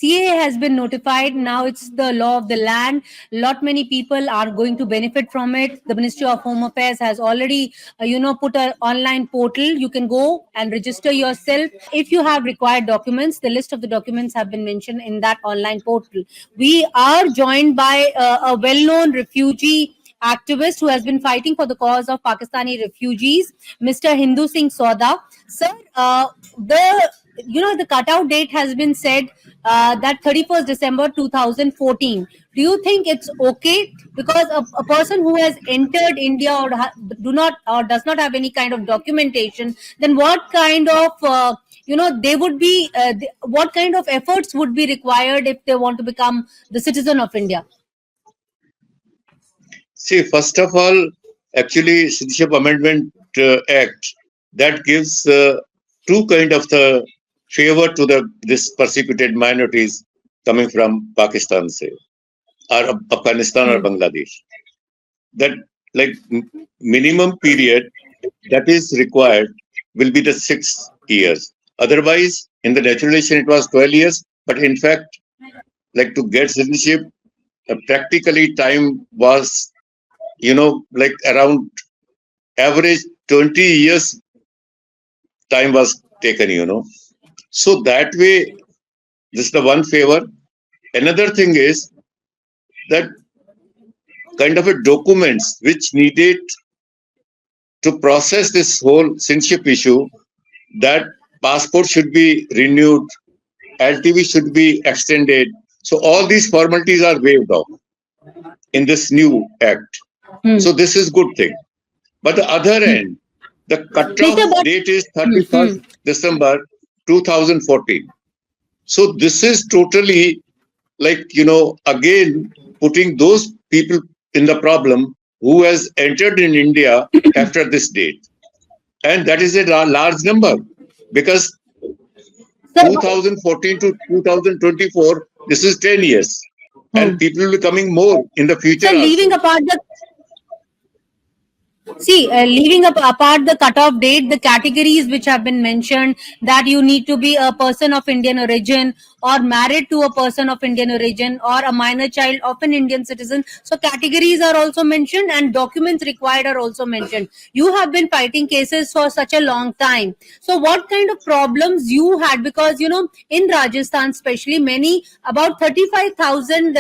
CAA has been notified. Now it's the law of the land. Lot many people are going to benefit from it. The Ministry of Home Affairs has already, put an online portal. You can go and register yourself. If you have required documents, the list of the documents have been mentioned in that online portal. We are joined by a well-known refugee activist who has been fighting for the cause of Pakistani refugees, Mr. Hindu Singh Sodha. Sir, the cutout date has been said that 31st December 2014. Do you think it's okay? Because a person who has entered India or does not have any kind of documentation, then what kind of they would be what kind of efforts would be required if they want to become the citizen of India? See, first of all, actually, Citizenship Amendment Act that gives two kind of the favor to this persecuted minorities coming from Pakistan, say, or Afghanistan or Bangladesh. That like minimum period that is required will be the 6 years. Otherwise, in the naturalization it was 12 years, but in fact, like to get citizenship, practically time was, like around average 20 years time was taken. So that way, this is the one favor. Another thing is that kind of a documents which needed to process this whole citizenship issue, that passport should be renewed, LTV should be extended. So all these formalities are waived off in this new act. So this is good thing. But the other end, the cutoff date is 31st December 2014. So this is totally like, again, putting those people in the problem who has entered in India after this date. And that is a large number because 2014 to 2024, this is 10 years. And people will be coming more in the future. So leaving apart the cutoff date, the categories which have been mentioned, that you need to be a person of Indian origin or married to a person of Indian origin or a minor child of an Indian citizen. So categories are also mentioned and documents required are also mentioned. You have been fighting cases for such a long time. So what kind of problems you had? Because, in Rajasthan especially, about 35,000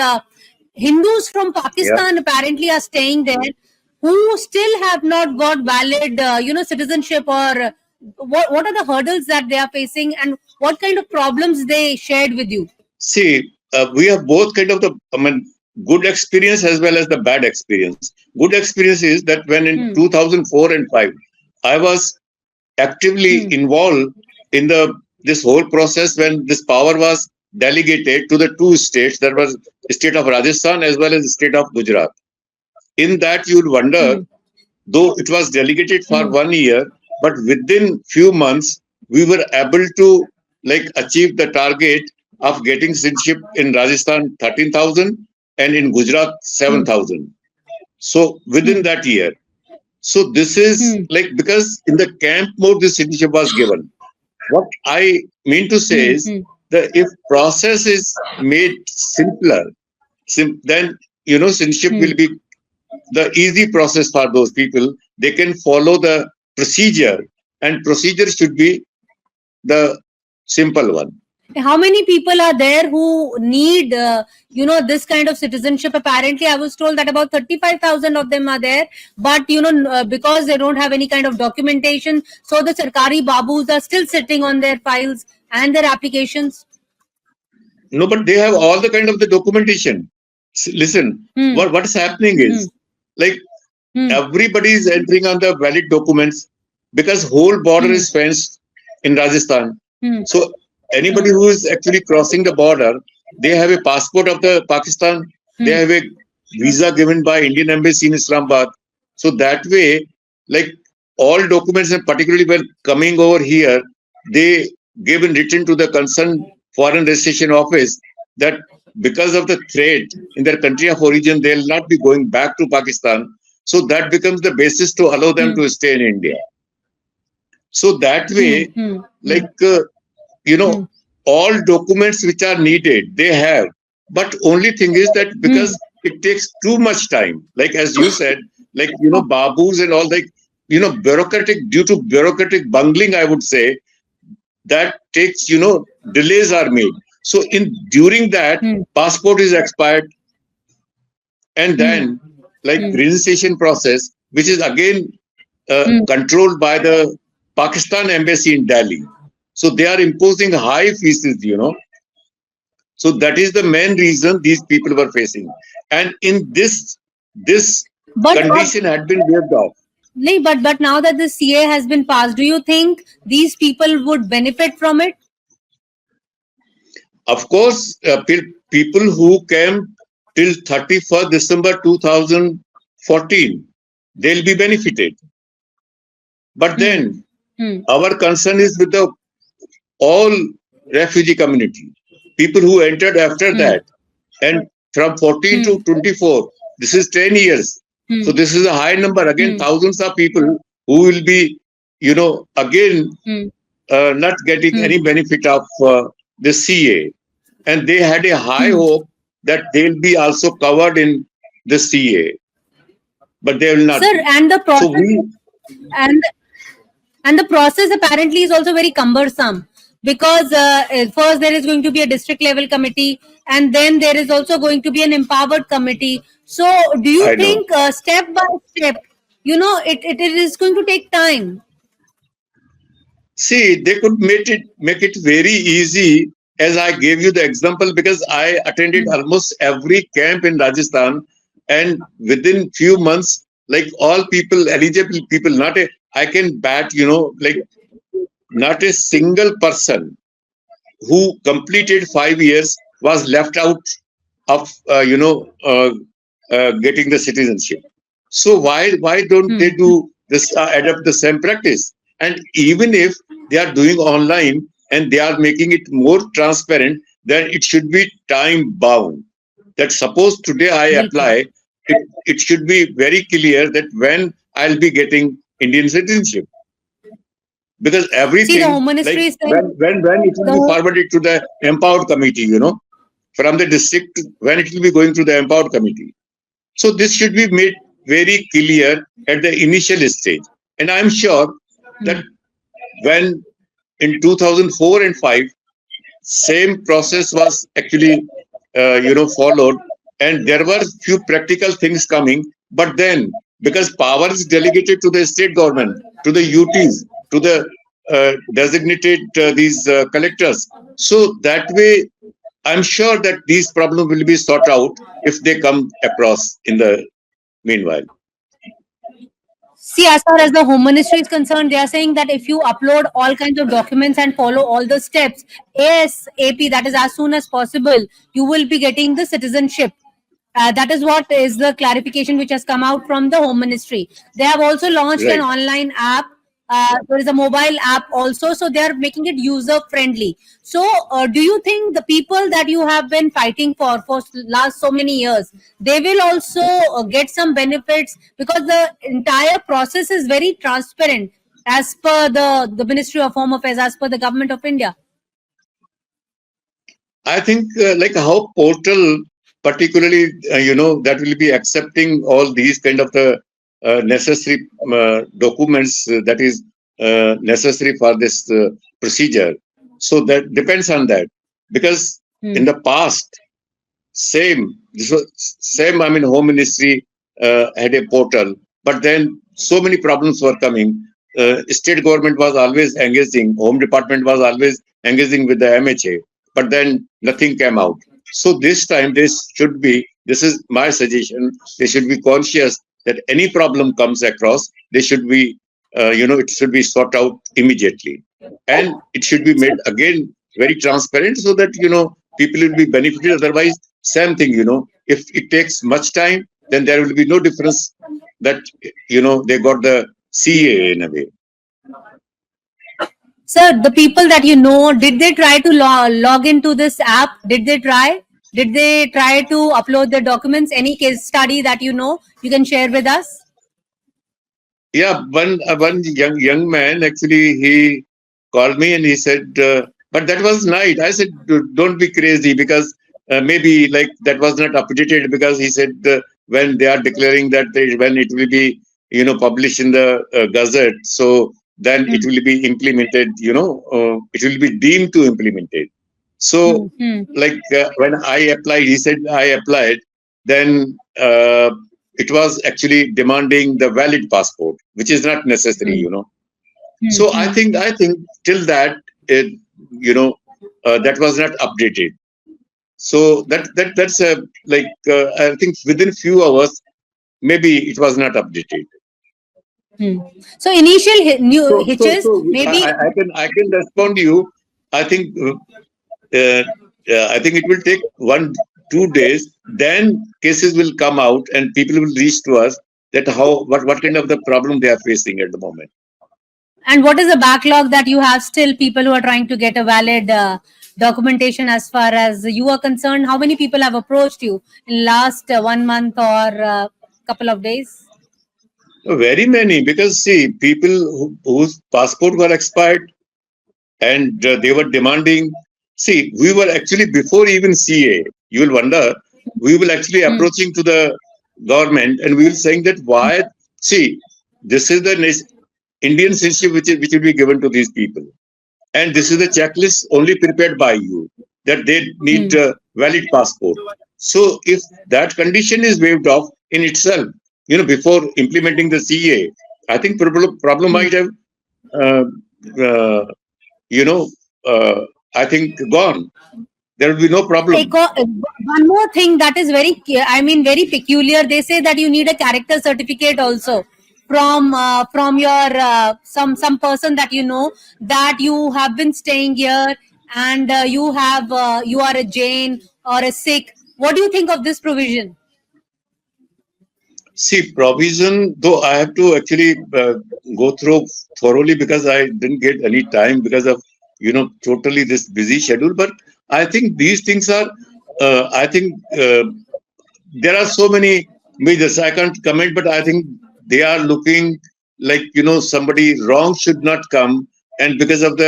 Hindus from Pakistan apparently are staying there, who still have not got valid, citizenship, or what are the hurdles that they are facing, and what kind of problems they shared with you? See, we have both kind of good experience as well as the bad experience. Good experience is that when in 2004 and 5, I was actively involved in this whole process when this power was delegated to the two states. There was the state of Rajasthan as well as the state of Gujarat. In that, you would wonder, though it was delegated for 1 year, but within few months, we were able to achieve the target of getting citizenship in Rajasthan 13,000 and in Gujarat 7,000. So within that year. So this is because in the camp mode, this citizenship was given. What I mean to say is that if process is made simpler, then, citizenship will be the easy process for those people. They can follow the procedure, and procedure should be the simple one. How many people are there who need, this kind of citizenship? Apparently, I was told that about 35,000 of them are there, but, because they don't have any kind of documentation, so the Sarkari Babus are still sitting on their files and their applications. No, but they have all the kind of the documentation. Listen, what is happening is, everybody is entering on the valid documents because whole border is fenced in Rajasthan. So anybody who is actually crossing the border, they have a passport of the Pakistan, they have a visa given by Indian Embassy in Islamabad. So that way, all documents, and particularly when coming over here, they give in written to the concerned foreign registration office that because of the threat in their country of origin, they will not be going back to Pakistan. So that becomes the basis to allow them to stay in India. So that way, all documents which are needed, they have. But only thing is that because it takes too much time, like as you said, like, babus and all, like, bureaucratic, due to bureaucratic bungling, I would say, that takes, delays are made. So during that, passport is expired, and then like registration process, which is again controlled by the Pakistan embassy in Delhi. So they are imposing high fees. So that is the main reason these people were facing. And in this But condition had been waived off. no, but now that the CA has been passed, do you think these people would benefit from it? Of course, people who came till 31st December 2014, they'll be benefited. But then our concern is with the all refugee community, people who entered after that, and from 14 to 24, this is 10 years. So this is a high number. Again, thousands of people who will be, again, not getting any benefit of the CA. And they had a high hope that they'll be also covered in the CA, but they will not. Sir, be. and the process, So and and the process apparently is also very cumbersome, because first there is going to be a district level committee, and then there is also going to be an empowered committee. So do you I know. think step by step, it is going to take time? See, they could make it very easy, as I gave you the example, because I attended almost every camp in Rajasthan, and within few months, like all people, eligible people, I can bat, like not a single person who completed 5 years was left out of, getting the citizenship. So why don't they do this, adopt the same practice? And even if they are doing online and they are making it more transparent, then it should be time bound. That suppose today I apply, it should be very clear that when I'll be getting Indian citizenship. Because See, the everything, Home Ministry like is saying when it will be forwarded to the empowered committee, from the district, when it will be going to the empowered committee. So this should be made very clear at the initial stage. And I'm sure that when in 2004 and 5, same process was actually, followed, and there were few practical things coming. But then, because power is delegated to the state government, to the UTs, to the designated these collectors, so that way, I'm sure that these problems will be sorted out if they come across in the meanwhile. See, as far as the Home Ministry is concerned, they are saying that if you upload all kinds of documents and follow all the steps ASAP, that is as soon as possible, you will be getting the citizenship. That is what is the clarification which has come out from the Home Ministry. They have also launched an Right. online app. There is a mobile app also, so they are making it user friendly. So, do you think the people that you have been fighting for last so many years, they will also get some benefits, because the entire process is very transparent as per the Ministry of Home Affairs, as per the Government of India? I think like how portal, particularly, that will be accepting all these kind of the necessary documents that is necessary for this procedure. So that depends on that, because in the past, same. I mean, Home Ministry had a portal, but then so many problems were coming. State government was always engaging, Home Department was always engaging with the MHA, but then nothing came out. So this time, this is my suggestion, they should be conscious that any problem comes across, they should be, it should be sorted out immediately. And it should be made again very transparent, so that, people will be benefited. Otherwise, same thing, if it takes much time, then there will be no difference that, they got the CA in a way. Sir, the people that you know, did they try to log into this app? Did they try? Did they try to upload the documents? Any case study that you know, you can share with us? Yeah, one young man, actually, he called me and he said But that was night. I said, Don't be crazy," because maybe like that was not updated, because he said when they are declaring that when it will be published in the Gazette, so then it Hmm. will be implemented. It will be deemed to implemented. So Hmm. like when I applied, he said I applied. Then it was actually demanding the valid passport, which is not necessary. Hmm. So Hmm. I think till that it, that was not updated. So that's a like I think within few hours maybe it was not updated. Hmm. So initial new hitches, So maybe. I can respond to you. I think I think it will take 1-2 days. Then cases will come out and people will reach to us that what kind of the problem they are facing at the moment. And what is the backlog that you have still? People who are trying to get a valid documentation, as far as you are concerned, how many people have approached you in last 1 month or couple of days? Very many, because see, people whose passport were expired, and they were demanding. See, we were actually before even CA. You will wonder, we will actually Hmm. approaching to the government, and we will saying that why. See, this is the Indian citizenship which will be given to these people, and this is the checklist only prepared by you, that they need Hmm. a valid passport. So if that condition is waived off in itself, before implementing the CA, I think problem Hmm. might have uh, uh, you know, uh, I think gone. There will be no problem. One more thing that is I mean, very peculiar. They say that you need a character certificate also from your some person that you know, that you have been staying here, and you are a Jain or a Sikh. What do you think of this provision? See, provision, though I have to actually go through thoroughly, because I didn't get any time because of, totally this busy schedule. But I think these things are, I think there are so many measures. I can't comment, but I think they are looking like, somebody wrong should not come. And because of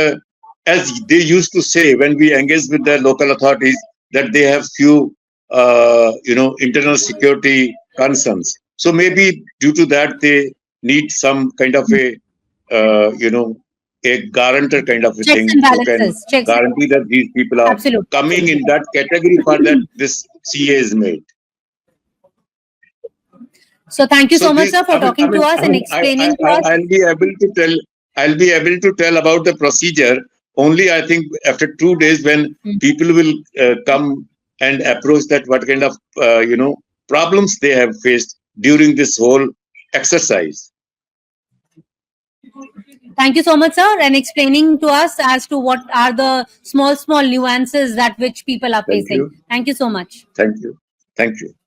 as they used to say when we engage with the local authorities, that they have few, internal security concerns. So maybe due to that, they need some kind of a guarantor kind of a Checks thing and who can balances. Checks. guarantee that these people are Absolutely. coming in Absolutely. that category for that this CA is made. So thank you So so much, this, sir, for talking to us and explaining to us. I'll be able to tell. I'll be able to tell about the procedure only. I think after 2 days, when people will come and approach that what kind of problems they have faced during this whole exercise. Thank you so much, sir, and explaining to us as to what are the small, small nuances that which people are Thank facing. you. Thank you so much. Thank you. Thank you.